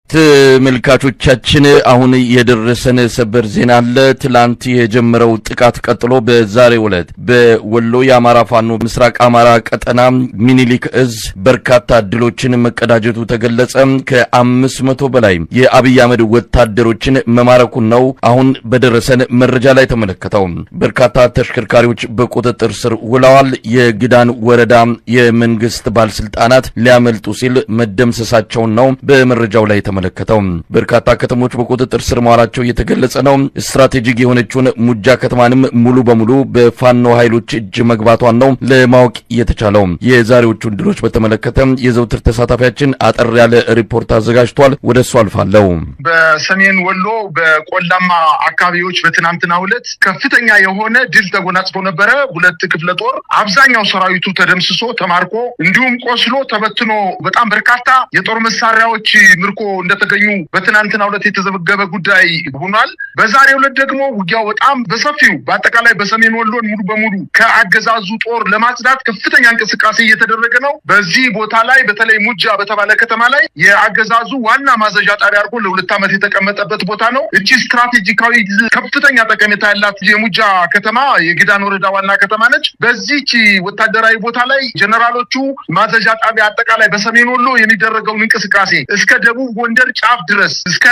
ተመልካቾቻችን አሁን የደረሰን ሰበር ዜና አለ። ትላንት የጀመረው ጥቃት ቀጥሎ በዛሬው ዕለት በወሎ የአማራ ፋኖ ምስራቅ አማራ ቀጠና ሚኒሊክ እዝ በርካታ ድሎችን መቀዳጀቱ ተገለጸ። ከ500 በላይ የአብይ አህመድ ወታደሮችን መማረኩን ነው አሁን በደረሰን መረጃ ላይ ተመለከተው። በርካታ ተሽከርካሪዎች በቁጥጥር ስር ውለዋል። የግዳን ወረዳ የመንግስት ባለስልጣናት ሊያመልጡ ሲል መደምሰሳቸው ነው በመረጃው ላይ ተመለከተው። በርካታ ከተሞች በቁጥጥር ስር መዋላቸው እየተገለጸ ነው። ስትራቴጂክ የሆነችውን ሙጃ ከተማንም ሙሉ በሙሉ በፋኖ ኃይሎች እጅ መግባቷን ነው ለማወቅ የተቻለው። የዛሬዎቹን ድሎች በተመለከተ የዘውትር ተሳታፊያችን አጠር ያለ ሪፖርት አዘጋጅቷል። ወደሱ አልፋለሁ። በሰሜን ወሎ በቆላማ አካባቢዎች በትናንትናው ዕለት ከፍተኛ የሆነ ድል ተጎናጽፎ ነበረ። ሁለት ክፍለ ጦር አብዛኛው ሰራዊቱ ተደምስሶ ተማርኮ እንዲሁም ቆስሎ ተበትኖ በጣም በርካታ የጦር መሳሪያዎች ምርኮ እንደተገኙ በትናንትናው ዕለት የተዘገበ ጉዳይ ሆኗል። በዛሬው ዕለት ደግሞ ውጊያው በጣም በሰፊው በአጠቃላይ በሰሜን ወሎን ሙሉ በሙሉ ከአገዛዙ ጦር ለማጽዳት ከፍተኛ እንቅስቃሴ እየተደረገ ነው። በዚህ ቦታ ላይ በተለይ ሙጃ በተባለ ከተማ ላይ የአገዛዙ ዋና ማዘዣ ጣቢያ አድርጎ ለ2 ዓመት የተቀመጠበት ቦታ ነው። እቺ ስትራቴጂካዊ ከፍተኛ ጠቀሜታ ያላት የሙጃ ከተማ የግዳን ወረዳ ዋና ከተማ ነች። በዚህች ወታደራዊ ቦታ ላይ ጀነራሎቹ ማዘዣ ጣቢያ አጠቃላይ በሰሜን ወሎ የሚደረገውን እንቅስቃሴ እስከ ደቡብ ጎንደር ጫፍ ድረስ እስከ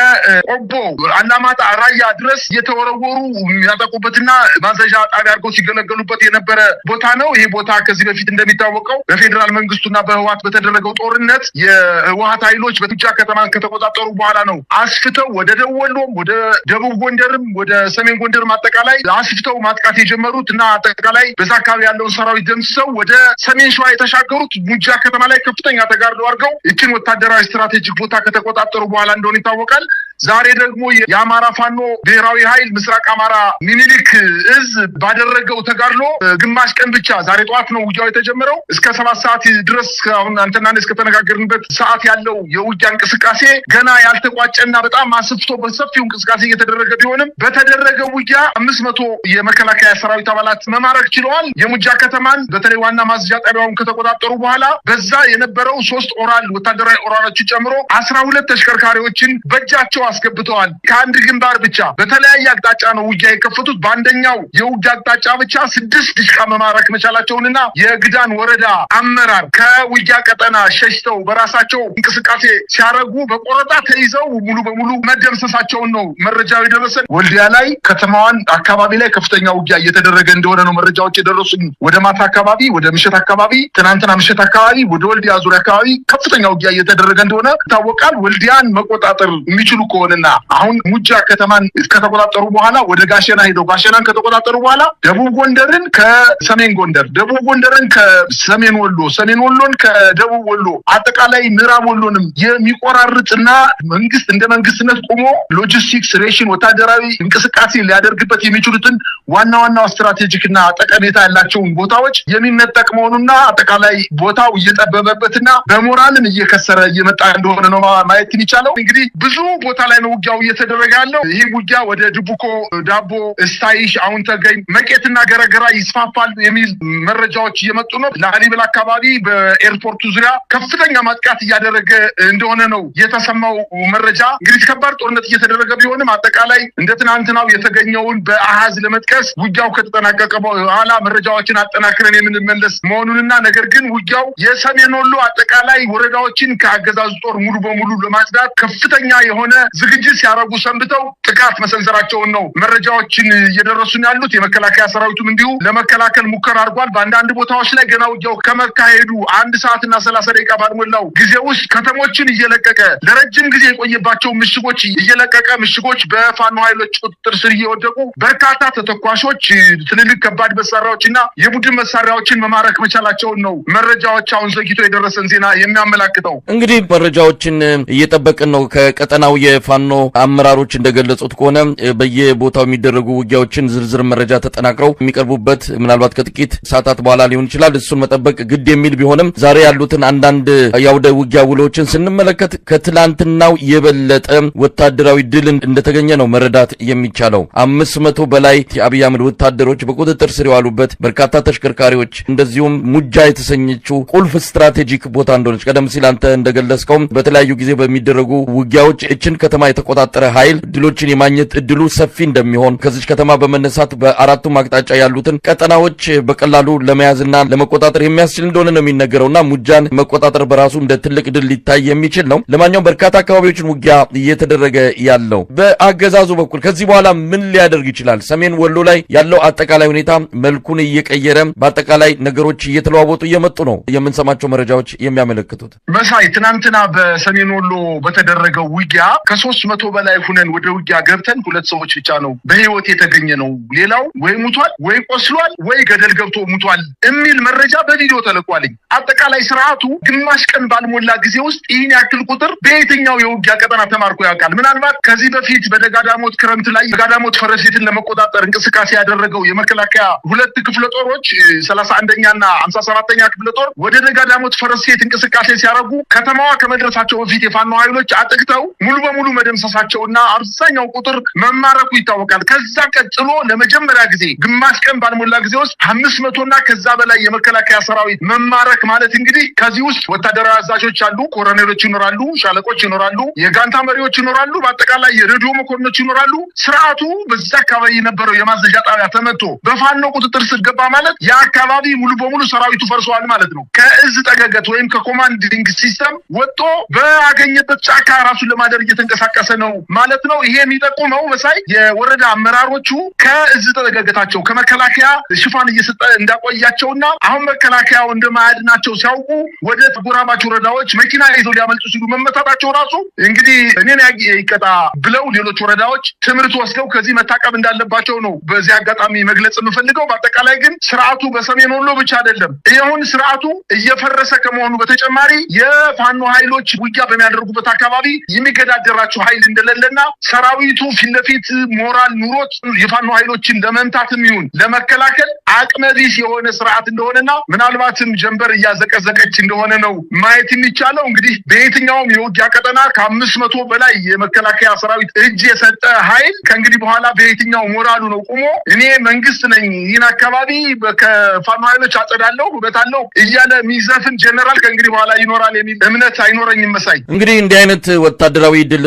ቆቦ አላማጣ ራያ ድረስ እየተወረወሩ ያጠቁበትና ማዘዣ ጣቢያ አድርገው ሲገለገሉበት የነበረ ቦታ ነው። ይሄ ቦታ ከዚህ በፊት እንደሚታወቀው በፌደራል መንግስቱና በህወሓት በተደረገው ጦርነት የህወሓት ኃይሎች በሙጃ ከተማን ከተቆጣጠሩ በኋላ ነው አስፍተው ወደ ደቡብ ወሎም ወደ ደቡብ ጎንደርም ወደ ሰሜን ጎንደርም አጠቃላይ አስፍተው ማጥቃት የጀመሩት እና አጠቃላይ በዛ አካባቢ ያለውን ሰራዊት ደምስሰው ወደ ሰሜን ሸዋ የተሻገሩት ሙጃ ከተማ ላይ ከፍተኛ ተጋድሎ አድርገው እቺን ወታደራዊ ስትራቴጂክ ቦታ ከተቆጣጠሩ በኋላ እንደሆነ ይታወቃል። ዛሬ ደግሞ የአማራ ፋኖ ብሔራዊ ኃይል ምስራቅ አማራ ሚኒሊክ እዝ ባደረገው ተጋድሎ ግማሽ ቀን ብቻ ዛሬ ጠዋት ነው ውጊያው የተጀመረው። እስከ 7 ሰዓት ድረስ አሁን አንተና እኔ እስከተነጋገርንበት ሰዓት ያለው የውጊያ እንቅስቃሴ ገና ያልተቋጨና በጣም አስፍቶ በሰፊው እንቅስቃሴ እየተደረገ ቢሆንም በተደረገው ውጊያ 500 የመከላከያ ሰራዊት አባላት መማረክ ችለዋል። የሙጃ ከተማን በተለይ ዋና ማዘዣ ጣቢያውን ከተቆጣጠሩ በኋላ በዛ የነበረው 3 ኦራል ወታደራዊ ኦራሎችን ጨምሮ 12 ተሽከርካሪዎችን በእጃቸው አስገብተዋል። ከአንድ ግንባር ብቻ በተለያየ አቅጣጫ ነው ውጊያ የከፈቱት። በአንደኛው የውጊያ አቅጣጫ ብቻ 6 ድሽቃ መማረክ መቻላቸውንና የግዳን ወረዳ አመራር ከውጊያ ቀጠና ሸሽተው በራሳቸው እንቅስቃሴ ሲያረጉ በቆረጣ ተይዘው ሙሉ በሙሉ መደምሰሳቸውን ነው መረጃው የደረሰን። ወልዲያ ላይ ከተማዋን አካባቢ ላይ ከፍተኛ ውጊያ እየተደረገ እንደሆነ ነው መረጃዎች የደረሱን። ወደ ማታ አካባቢ ወደ ምሽት አካባቢ ትናንትና ምሽት አካባቢ ወደ ወልዲያ ዙሪያ አካባቢ ከፍተኛ ውጊያ እየተደረገ እንደሆነ ይታወቃል። ወልዲያን መቆጣጠር የሚችሉ ከሆነና አሁን ሙጃ ከተማን ከተቆጣጠሩ በኋላ ወደ ጋሸና ሄደው ጋሸናን ከተቆጣጠሩ በኋላ ደቡብ ጎንደርን ከሰሜን ጎንደር፣ ደቡብ ጎንደርን ከሰሜን ወሎ፣ ሰሜን ወሎን ከደቡብ ወሎ አጠቃላይ ምዕራብ ወሎንም የሚቆራርጥና መንግስት እንደ መንግስትነት ቆሞ ሎጂስቲክስ ሬሽን ወታደራዊ እንቅስቃሴ ሊያደርግበት የሚችሉትን ዋና ስትራቴጂክና ጠቀሜታ ያላቸውን ቦታዎች የሚነጠቅ መሆኑና አጠቃላይ ቦታው እየጠበበበትና በሞራልም እየከሰረ እየመጣ እንደሆነ ነው ማየት የሚቻለው። እንግዲህ ብዙ ቦታ ላይ ነው ውጊያው እየተደረገ ያለው። ይሄ ውጊያ ወደ ድቡኮ፣ ዳቦ፣ ስታይሽ፣ አሁን ተገኝ፣ መቄትና ገረገራ ይስፋፋል የሚል መረጃዎች እየመጡ ነው። ላሊበላ አካባቢ በኤርፖርቱ ዙሪያ ከፍተኛ ማጥቃት እያደረገ እንደሆነ ነው የተሰማው መረጃ። እንግዲህ ከባድ ጦርነት እየተደረገ ቢሆንም አጠቃላይ እንደ ትናንትናው የተገኘውን በአሃዝ ለመጥቀስ ውጊያው ከተጠናቀቀ በኋላ መረጃዎችን አጠናክረን የምንመለስ መሆኑንና ነገር ግን ውጊያው የሰሜን ወሎ አጠቃላይ ወረዳዎችን ከአገዛዙ ጦር ሙሉ በሙሉ ለማጽዳት ከፍተኛ የሆነ ዝግጅት ሲያረጉ ሰንብተው ጥቃት መሰንዘራቸውን ነው መረጃዎችን እየደረሱን ያሉት። የመከላከያ ሰራዊቱም እንዲሁ ለመከላከል ሙከራ አድርጓል። በአንዳንድ ቦታዎች ላይ ገና ውጊያው ከመካሄዱ 1 ሰዓትና 30 ደቂቃ ባልሞላው ጊዜ ውስጥ ከተሞችን እየለቀቀ ለረጅም ጊዜ የቆየባቸው ምሽጎች እየለቀቀ ምሽጎች በፋኖ ኃይሎች ቁጥጥር ስር እየወደቁ በርካታ ተተኳሾች፣ ትልልቅ ከባድ መሳሪያዎችና የቡድን መሳሪያዎችን መማረክ መቻላቸውን ነው መረጃዎች አሁን ዘግይቶ የደረሰን ዜና የሚያመላክተው። እንግዲህ መረጃዎችን እየጠበቅን ነው ከቀጠናው የፋኖ አመራሮች እንደገለጹት ከሆነ በየቦታው የሚደረጉ ውጊያዎችን ዝርዝር መረጃ ተጠናቅረው የሚቀርቡበት ምናልባት ከጥቂት ሰዓታት በኋላ ሊሆን ይችላል። እሱን መጠበቅ ግድ የሚል ቢሆንም ዛሬ ያሉትን አንዳንድ ያውደ ውጊያ ውሎችን ስንመለከት ከትላንትናው የበለጠ ወታደራዊ ድል እንደተገኘ ነው መረዳት የሚቻለው። 500 በላይ የአብይ አህመድ ወታደሮች በቁጥጥር ስር የዋሉበት በርካታ ተሽከርካሪዎች እንደዚሁም ሙጃ የተሰኘችው ቁልፍ ስትራቴጂክ ቦታ እንደሆነች ቀደም ሲል አንተ እንደገለጽከው በተለያዩ ጊዜ በሚደረጉ ውጊያዎች እችን ከተማ የተቆጣጠረ ኃይል ድሎችን የማግኘት እድሉ ሰፊ እንደሚሆን ከዚች ከተማ በመነሳት በአራቱም አቅጣጫ ያሉትን ቀጠናዎች በቀላሉ ለመያዝና ለመቆጣጠር የሚያስችል እንደሆነ ነው የሚነገረውና ሙጃን መቆጣጠር በራሱ እንደ ትልቅ ድል ሊታይ የሚችል ነው። ለማንኛውም በርካታ አካባቢዎችን ውጊያ እየተደረገ ያለው በአገዛዙ በኩል ከዚህ በኋላ ምን ሊያደርግ ይችላል? ሰሜን ወሎ ላይ ያለው አጠቃላይ ሁኔታ መልኩን እየቀየረ በአጠቃላይ ነገሮች እየተለዋወጡ እየመጡ ነው የምንሰማቸው መረጃዎች የሚያመለክቱት። መሳይ ትናንትና በሰሜን ወሎ በተደረገው ውጊያ ከ300 በላይ ሁነን ወደ ውጊያ ገብተን 2 ሰዎች ብቻ ነው በህይወት የተገኘ ነው። ሌላው ወይ ሙቷል ወይ ቆስሏል ወይ ገደል ገብቶ ሙቷል የሚል መረጃ በቪዲዮ ተለቋልኝ። አጠቃላይ ስርዓቱ ግማሽ ቀን ባልሞላ ጊዜ ውስጥ ይህን ያክል ቁጥር በየትኛው የውጊያ ቀጠና ተማርኮ ያውቃል? ምናልባት ከዚህ በፊት በደጋዳሞት ክረምት ላይ ደጋዳሞት ፈረሴትን ለመቆጣጠር እንቅስቃሴ ያደረገው የመከላከያ 2 ክፍለ ጦሮች 31ኛና 57ኛ ክፍለ ጦር ወደ ደጋዳሞት ፈረሴት እንቅስቃሴ ሲያደርጉ ከተማዋ ከመድረሳቸው በፊት የፋኖ ኃይሎች አጥቅተው ሙሉ በሙሉ መደምሰሳቸውና አብዛኛው ቁጥር መማረኩ ይታወቃል። ከዛ ቀጥሎ ለመጀመሪያ ጊዜ ግማሽ ቀን ባልሞላ ጊዜ ውስጥ 500ና ከዛ በላይ የመከላከያ ሰራዊት መማረክ ማለት እንግዲህ ከዚህ ውስጥ ወታደራዊ አዛዦች አሉ፣ ኮሎኔሎች ይኖራሉ፣ ሻለቆች ይኖራሉ፣ የጋንታ መሪዎች ይኖራሉ፣ በአጠቃላይ የሬዲዮ መኮንኖች ይኖራሉ። ስርዓቱ በዛ አካባቢ የነበረው የማዘዣ ጣቢያ ተመቶ በፋኖ ቁጥጥር ስር ገባ ማለት የአካባቢ ሙሉ በሙሉ ሰራዊቱ ፈርሷል ማለት ነው። ከእዝ ጠገገት ወይም ከኮማንዲንግ ሲስተም ወጥቶ በአገኘበት ጫካ ራሱን ለማደር እየተንቀሳቀሰ ነው ማለት ነው። ይሄ የሚጠቁመው መሳይ የወረዳ አመራሮቹ ከእዝ ጠገገታቸው ከመከላከያ ሽፋን እየሰጠ እንዳቆያቸውና አሁን መከላከያው እንደማያድናቸው ሲያውቁ ወደ ተጎራባች ወረዳዎች መኪና ይዘው ሊያመልጡ ሲሉ መመታታቸው ራሱ እንግዲህ እኔን ይቀጣ ብለው ሌሎች ወረዳዎች ትምህርት ወስደው ከዚህ መታቀብ እንዳለባቸው ነው በዚህ አጋጣሚ መግለጽ የምፈልገው። በአጠቃላይ ግን ስርዓቱ በሰሜን ወሎ ብቻ አይደለም። ይሁን ስርዓቱ እየፈረሰ ከመሆኑ በተጨማሪ የፋኖ ኃይሎች ውጊያ በሚያደርጉበት አካባቢ የሚገዳደራቸው ኃይል እንደሌለና ሰራዊቱ ፊት ለፊት ሞራል ኑሮት የፋኖ ኃይሎችን ለመምታትም ይሁን ለመከላከል አቅመቢስ የሆነ ስርዓት እንደሆነና ምናልባትም ጀንበር እያዘቀዘቀች እንደሆነ ነው ማየት የሚቻለው። እንግዲህ በየትኛውም የውጊያ ቀጠና ከ500 በላይ የመከላከያ ሰራዊት እጅ የሰጠ ኃይል ከእንግዲህ በኋላ በየትኛው ሞራሉ ነው ቁሞ እኔ መንግስት ነኝ ይህን አካባቢ ከፋኖ ኃይሎች አጸዳለሁ ውበታለሁ እያለ ሚዘፍን ጀነራል ከእንግዲህ በኋላ ይኖራል የሚል እምነት አይኖረኝም። መሳይ እንግዲህ እንዲህ አይነት ወታደራዊ ድል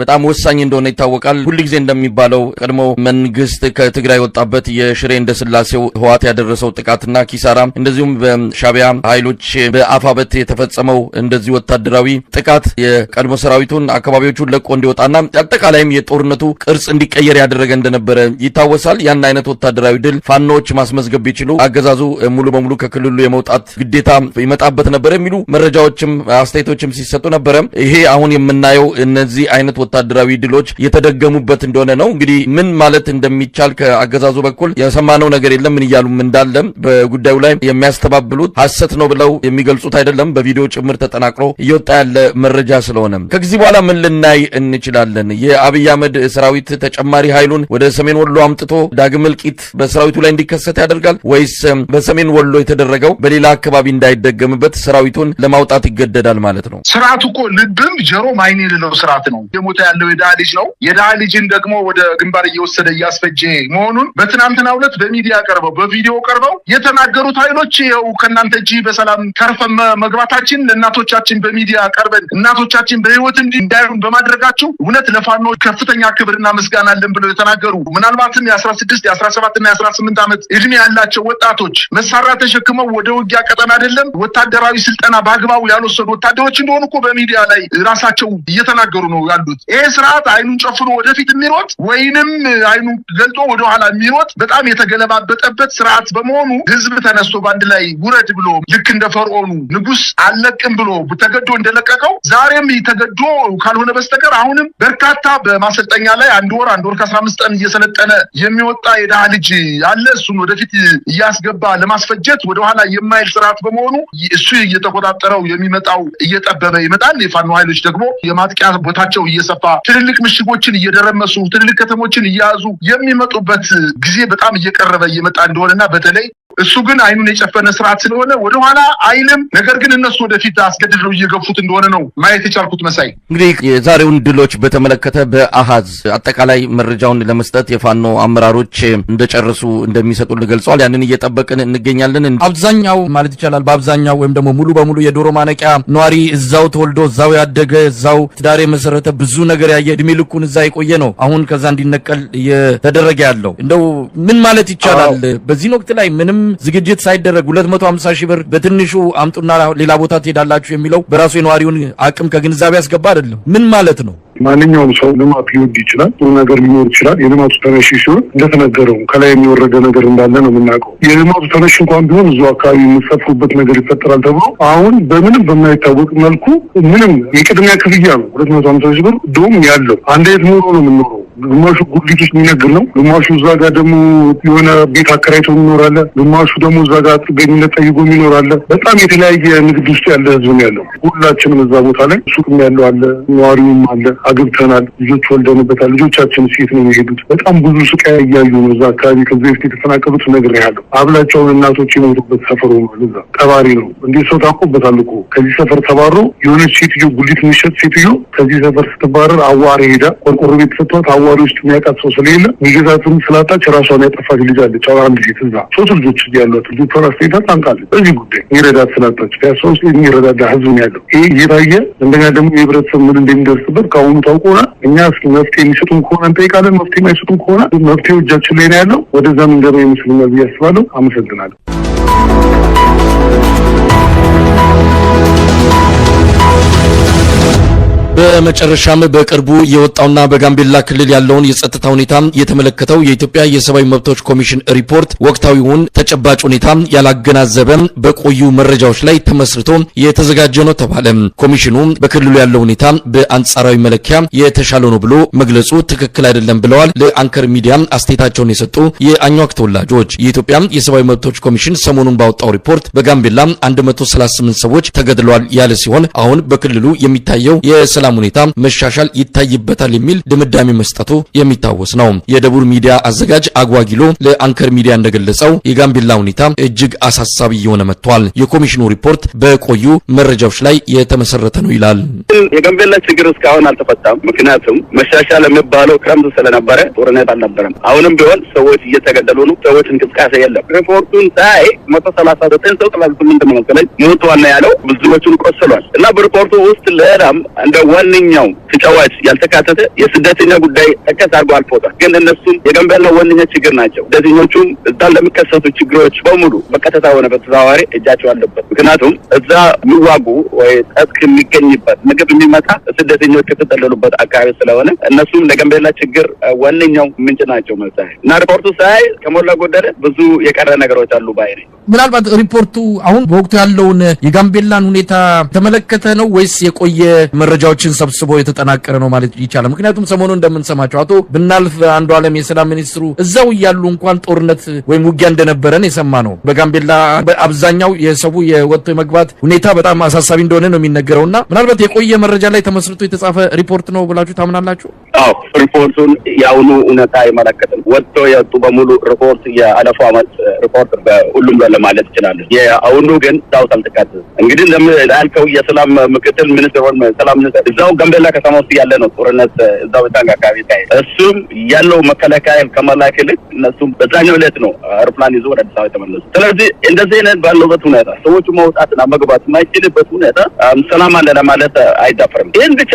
በጣም ወሳኝ እንደሆነ ይታወቃል። ሁልጊዜ እንደሚባለው ቀድሞ መንግስት ከትግራይ ወጣበት የሽሬ እንደስላሴው ህዋት ያደረሰው ጥቃትና ኪሳራ እንደዚሁም በሻቢያ ኃይሎች በአፋበት የተፈጸመው እንደዚህ ወታደራዊ ጥቃት የቀድሞ ሰራዊቱን አካባቢዎቹን ለቆ እንዲወጣና አጠቃላይም የጦርነቱ ቅርጽ እንዲቀየር ያደረገ እንደነበረ ይታወሳል። ያን አይነት ወታደራዊ ድል ፋኖች ማስመዝገብ ቢችሉ አገዛዙ ሙሉ በሙሉ ከክልሉ የመውጣት ግዴታ ይመጣበት ነበር የሚሉ መረጃዎችም አስተያየቶችም ሲሰጡ ነበረ። ይሄ አሁን የምናየው እነዚህ አይነት ወታደራዊ ድሎች የተደገሙበት እንደሆነ ነው። እንግዲህ ምን ማለት እንደሚቻል ከአገዛዙ በኩል የሰማነው ነገር የለም። ምን እያሉም እንዳለ በጉዳዩ ላይ የሚያስተባብሉት ሐሰት ነው ብለው የሚገልጹት አይደለም። በቪዲዮ ጭምር ተጠናቅሮ እየወጣ ያለ መረጃ ስለሆነ ከዚህ በኋላ ምን ልናይ እንችላለን? የአብይ አህመድ ሰራዊት ተጨማሪ ኃይሉን ወደ ሰሜን ወሎ አምጥቶ ዳግም እልቂት በሰራዊቱ ላይ እንዲከሰት ያደርጋል ወይስ በሰሜን ወሎ የተደረገው በሌላ አካባቢ እንዳይደገምበት ሰራዊቱን ለማውጣት ይገደዳል ማለት ነው? ስርዓቱ እኮ ልብም ጀሮም አይን የሌለው ስርዓት ነው። የሞተ ያለው የድሃ ልጅ ነው። የድሃ ልጅን ደግሞ ወደ ግንባር እየወሰደ እያስፈጀ መሆኑን በትናንትናው ዕለት በሚዲያ ቀርበው በቪዲዮ ቀርበው የተናገሩት ኃይሎች ይኸው ከእናንተ እጅ በሰላም ተርፈን መግባታችን ለእናቶቻችን በሚዲያ ቀርበን እናቶቻችን በህይወት እንዳይሆን በማድረጋችሁ እውነት ለፋኖ ከፍተኛ ክብርና ምስጋና አለን ብለው የተናገሩ ምናልባትም የ16 የ17 እና የ18 ዓመት እድሜ ያላቸው ወጣቶች መሳሪያ ተሸክመው ወደ ውጊያ ቀጠና አይደለም ወታደራዊ ስልጠና በአግባቡ ያልወሰዱ ወታደሮች እንደሆኑ እኮ በሚዲያ ላይ ራሳቸው እየተናገሩ ነው ያሉት። ይሄ ስርዓት አይኑን ጨፍኖ ወደፊት የሚሮጥ ወይንም አይኑን ገልጦ ወደኋላ የሚሮጥ በጣም የተገለባበጠበት ስርዓት በመሆኑ ህዝብ ተነስቶ በአንድ ላይ ውረድ ብሎ ልክ እንደ ፈርዖኑ ንጉስ አለቅም ብሎ ተገዶ እንደለቀቀው ዛሬም ተገዶ ካልሆነ በስተቀር አሁንም በርካታ በማሰልጠኛ ላይ አንድ ወር ከ15 ቀን እየሰለጠነ የሚወጣ የድሃ ልጅ አለ። እሱን ወደፊት እያስገባ ለማስፈጀት ወደኋላ የማይል ስርዓት በመሆኑ እሱ እየተቆጣጠረው የሚመጣው እየጠበበ ይመጣል። የፋኖ ኃይሎች ደግሞ የማጥቂያ ቦታ ቀለበታቸው እየሰፋ ትልልቅ ምሽጎችን እየደረመሱ ትልልቅ ከተሞችን እያያዙ የሚመጡበት ጊዜ በጣም እየቀረበ እየመጣ እንደሆነና በተለይ እሱ ግን አይኑን የጨፈነ ስርዓት ስለሆነ ወደኋላ አይልም። ነገር ግን እነሱ ወደፊት አስገድደው እየገፉት እንደሆነ ነው ማየት የቻልኩት። መሳይ እንግዲህ የዛሬውን ድሎች በተመለከተ በአሃዝ አጠቃላይ መረጃውን ለመስጠት የፋኖ አመራሮች እንደጨረሱ እንደሚሰጡ ገልጸዋል። ያንን እየጠበቅን እንገኛለን። አብዛኛው ማለት ይቻላል በአብዛኛው ወይም ደግሞ ሙሉ በሙሉ የዶሮ ማነቂያ ነዋሪ እዛው ተወልዶ እዛው ያደገ እዛው ትዳር የመሰረተ ብዙ ነገር ያየ እድሜ ልኩን እዛ የቆየ ነው። አሁን ከዛ እንዲነቀል እየተደረገ ያለው እንደው ምን ማለት ይቻላል? በዚህ ወቅት ላይ ምንም ዝግጅት ሳይደረግ 250 ሺህ ብር በትንሹ አምጡና ሌላ ቦታ ትሄዳላችሁ የሚለው በራሱ የነዋሪውን አቅም ከግንዛቤ ያስገባ አይደለም። ምን ማለት ነው? ማንኛውም ሰው ልማት ሊወድ ይችላል፣ ጥሩ ነገር ሊኖር ይችላል። የልማቱ ተነሽ ሲሆን እንደተነገረው ከላይ የሚወረደ ነገር እንዳለ ነው የምናውቀው። የልማቱ ተነሽ እንኳን ቢሆን እዛው አካባቢ የሚሰፍሩበት ነገር ይፈጠራል ተብሎ አሁን በምንም በማይታወቅ መልኩ ምንም የቅድሚያ ክፍያ ነው 250 ሺህ ብር ዶም ያለው አንድ አይነት ኑሮ ነው የምንኖረው። ግማሹ ጉሊት ውስጥ የሚነግር ነው፣ ግማሹ እዛ ጋር ደግሞ የሆነ ቤት አከራይቶ የሚኖራለ፣ ግማሹ ደግሞ እዛ ጋር ጥገኝነት ጠይቆ የሚኖራለ። በጣም የተለያየ ንግድ ውስጥ ያለ ህዝብ ነው ያለው። ሁላችንም እዛ ቦታ ላይ ሱቅም ያለው አለ፣ ነዋሪውም አለ። አግብተናል፣ ልጆች ወልደንበታል። ልጆቻችን ሴት ነው የሚሄዱት። በጣም ብዙ ስቃይ እያዩ ነው እዛ አካባቢ ከዚህ በፊት የተፈናቀሉት ነግሬሃለሁ። አብላቸውን እናቶች የሞቱበት ሰፈር ሆኗል። እዛ ቀባሪ ነው እንዴ ሰው ታውቆበታል እኮ። ከዚህ ሰፈር ተባሮ የሆነች ሴትዮ ጉሊት የሚሸጥ ሴትዮ ከዚህ ሰፈር ስትባረር አዋሪ ሄዳ ቆርቆሮ ቤት ሰጥቷት አዋሪ ውስጥ የሚያውቃት ሰው ስለሌለ ሚገዛቱን ስላጣች ራሷን ያጠፋች ልጅ አለች። አንድ ሴት እዛ 3 ልጆች ያሏት ልጆቿን አስተኝታ ታንቃለች። በዚህ ጉዳይ የሚረዳት ስላጣች ፒያሳ ውስጥ የሚረዳዳ ህዝብ ነው ያለው። ይሄ እየታየ እንደገና ደግሞ የህብረተሰብ ምን እንደሚደርስበት ከአሁኑ ታውቆና እኛ መፍትሄ የሚሰጡን ከሆነ እንጠይቃለን። መፍትሄ የማይሰጡን ከሆነ መፍትሄው እጃችን ላይ ነው ያለው። ወደዛ መንገባ ይመስለኛል ብዬ አስባለሁ። አመሰግናለሁ። በመጨረሻም በቅርቡ የወጣውና በጋምቤላ ክልል ያለውን የጸጥታ ሁኔታ የተመለከተው የኢትዮጵያ የሰብአዊ መብቶች ኮሚሽን ሪፖርት ወቅታዊውን ተጨባጭ ሁኔታ ያላገናዘበ በቆዩ መረጃዎች ላይ ተመስርቶ የተዘጋጀ ነው ተባለ። ኮሚሽኑ በክልሉ ያለው ሁኔታ በአንጻራዊ መለኪያ የተሻለ ነው ብሎ መግለጹ ትክክል አይደለም ብለዋል ለአንከር ሚዲያ አስተያየታቸውን የሰጡ የአኟክ ተወላጆች። የኢትዮጵያ የሰብአዊ መብቶች ኮሚሽን ሰሞኑን ባወጣው ሪፖርት በጋምቤላ 138 ሰዎች ተገድለዋል ያለ ሲሆን አሁን በክልሉ የሚታየው የሰላም ሁኔታ መሻሻል ይታይበታል የሚል ድምዳሜ መስጠቱ የሚታወስ ነው። የደቡብ ሚዲያ አዘጋጅ አጓጊሎ ለአንከር ሚዲያ እንደገለጸው የጋምቤላ ሁኔታ እጅግ አሳሳቢ እየሆነ መጥቷል። የኮሚሽኑ ሪፖርት በቆዩ መረጃዎች ላይ የተመሰረተ ነው ይላል። የጋምቤላ ችግር እስካሁን አልተፈታም። ምክንያቱም መሻሻል የሚባለው ክረምት ስለነበረ ጦርነት አልነበረም። አሁንም ቢሆን ሰዎች እየተገደሉ ነው። ሰዎች እንቅስቃሴ የለም። ሪፖርቱን ሳይ 139 ሰው ጥላት ምን እንደመሰለኝ ሞቷል ነው ያለው። ብዙዎቹን ቆስሏል እና በሪፖርቱ ውስጥ ለራም እንደ ዋነኛው ተጫዋች ያልተካተተ የስደተኛ ጉዳይ ተከታታይ አድርጎ አልፎታል። ግን እነሱም የጋምቤላ ዋነኛ ችግር ናቸው። ስደተኞቹም እዛ ለሚከሰቱ ችግሮች በሙሉ በቀጥታ ሆነ በተዘዋዋሪ እጃቸው አለበት። ምክንያቱም እዛ የሚዋጉ ወይ ጠጥቅ የሚገኝበት ምግብ የሚመጣ ስደተኞች ከተጠለሉበት አካባቢ ስለሆነ እነሱም ለጋምቤላ ችግር ዋነኛው ምንጭ ናቸው መሳይ እና ሪፖርቱ ሳይ ከሞላ ጎደለ ብዙ የቀረ ነገሮች አሉ ባይ ነኝ። ምናልባት ሪፖርቱ አሁን በወቅቱ ያለውን የጋምቤላን ሁኔታ ተመለከተ ነው ወይስ የቆየ መረጃዎችን ሰብስቦ የተጠናቀረ ነው ማለት ይቻላል? ምክንያቱም ሰሞኑን እንደምንሰማቸው አቶ ብናልፍ አንዱ ዓለም የሰላም ሚኒስትሩ እዛው ያሉ እንኳን ጦርነት ወይም ውጊያ እንደነበረን የሰማ ነው። በጋምቤላ በአብዛኛው የሰው የወጥቶ የመግባት ሁኔታ በጣም አሳሳቢ እንደሆነ ነው የሚነገረውና ምናልባት የቆየ መረጃ ላይ ተመስርቶ የተጻፈ ሪፖርት ነው ብላችሁ ታምናላችሁ? አዎ ሪፖርቱን ያውኑ እውነታ አይመለከትም። ወጥቶ የወጡ በሙሉ ሪፖርት የአለፈው ዓመት ሪፖርት በሁሉም ላይ ለማለት ይችላል። የአሁኑ ግን ዳውት አልተካተተም። እንግዲህ ለምልከው የሰላም ምክትል ሚኒስትር ወይም ሰላም ሚኒስትር እዛው ጋምቤላ ከተማ ውስጥ ያለ ነው ጦርነት እዛው ታንጋ አካባቢ ላይ እሱም ያለው መከላከያ ከመላክ ይልቅ እነሱም በዛኛው ዕለት ነው አውሮፕላን ይዞ ወደ አዲስ አበባ ተመለሱ። ስለዚህ እንደዚህ አይነት ባለበት ሁኔታ ሰዎቹ መውጣትና መግባት የማይችልበት ሁኔታ ሰላም አለ ለማለት አይዳፈርም። ይህን ብቻ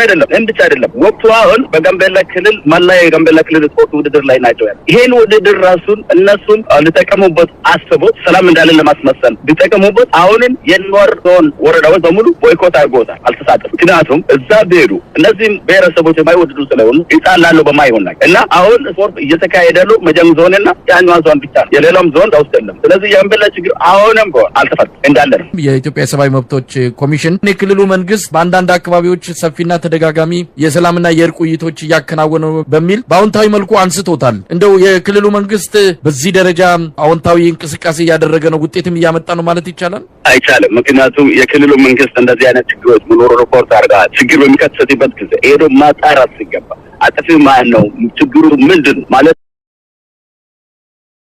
አይደለም ወቅቱ አሁን በጋምቤላ ክልል መላ የጋምቤላ ክልል ስፖርት ውድድር ላይ ናቸው ያለ። ይሄን ውድድር ራሱን እነሱም ሊጠቀሙበት አስበው ሰላም እንዳለ ለማስመሰል ሊጠቀሙበት አሁንም የኖር ዞን ወረዳዎች በሙሉ ቦይኮት አድርጎታል፣ አልተሳተፉም። ምክንያቱም እዛ ቢሄዱ እነዚህም ብሔረሰቦች የማይወድዱ ስለሆኑ ይጣላሉ በማይሆን ነገር እና አሁን ስፖርት እየተካሄደ ነው መጀም ዞንና ያኛው ዞን ብቻ ነው፣ የሌላም ዞን ውስጥ የለም። ስለዚህ የጋምቤላ ችግር አሁንም አልተፈታም እንዳለ ነው። የኢትዮጵያ የሰብአዊ መብቶች ኮሚሽን የክልሉ መንግስት በአንዳንድ አካባቢዎች ሰፊና ተደጋጋሚ የሰላምና የእርቅ ውይይቶች እያከናወነ በሚል በአዎንታዊ መልኩ አንስቶታል። እንደው የክልሉ መንግስት በዚህ ደረጃ አዎንታዊ እንቅስቃሴ እያደረገ ነው፣ ውጤትም እያመጣ ነው ማለት ይቻላል? አይቻልም። ምክንያቱም የክልሉ መንግስት እንደዚህ አይነት ችግሮች መኖሩ ሪፖርት አድርገዋል። ችግር በሚከሰትበት ጊዜ ሄዶ ማጣራት ሲገባ አጥፊ ማን ነው ችግሩ ምንድን ማለት